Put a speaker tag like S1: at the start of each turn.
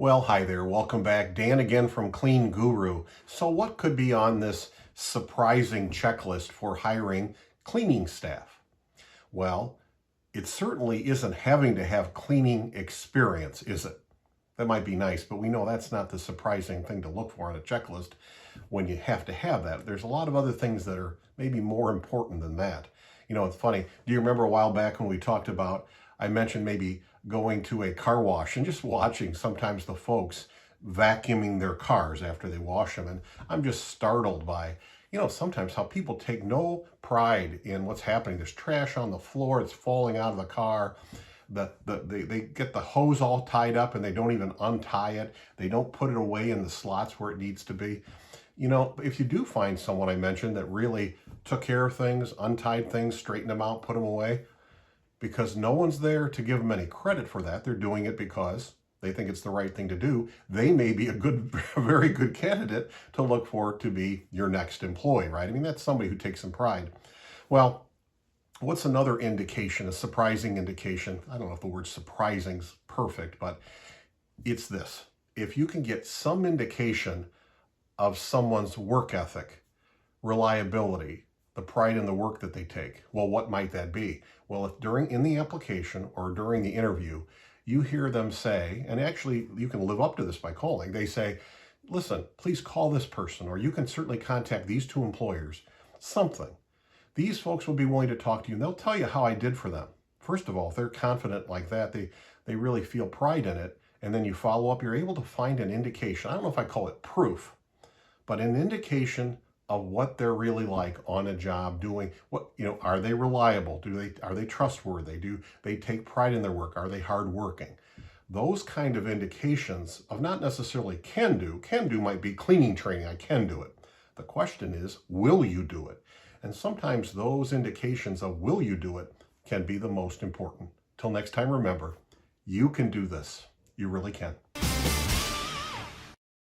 S1: Well, hi there. Welcome back. Dan again from CleanGuru. So what could be on this surprising checklist for hiring cleaning staff? Well, it certainly isn't having to have cleaning experience, is it? That might be nice, but we know that's not the surprising thing to look for on a checklist when you have to have that. There's a lot of other things that are maybe more important than that. You know, it's funny. Do you remember a while back when we talked about, I mentioned maybe going to a car wash and just watching sometimes the folks vacuuming their cars after they wash them. And I'm just startled by, sometimes how people take no pride in what's happening. There's trash on the floor, it's falling out of the car. They get the hose all tied up and they don't even untie it. They don't put it away in the slots where it needs to be. You know, if you do find someone I mentioned that really took care of things, untied things, straightened them out, put them away, because no one's there to give them any credit for that. They're doing it because they think it's the right thing to do. They may be a very good candidate to look for to be your next employee, right? I mean, that's somebody who takes some pride. Well, what's another indication, a surprising indication? I don't know if the word surprising is perfect, but it's this. If you can get some indication of someone's work ethic, reliability, the pride in the work that they take. Well, what might that be? Well, if in the application or during the interview, you hear them say, and actually you can live up to this by calling, they say, listen, please call this person, or you can certainly contact these two employers, something. These folks will be willing to talk to you and they'll tell you how I did for them. First of all, if they're confident like that, they really feel pride in it. And then you follow up, you're able to find an indication. I don't know if I call it proof, but an indication of what they're really like on a job doing. What, are they reliable? Are they trustworthy? Do they take pride in their work? Are they hardworking? Those kind of indications of not necessarily can do might be cleaning training. I can do it. The question is, will you do it? And sometimes those indications of will you do it can be the most important. Till next time, remember, you can do this. You really can.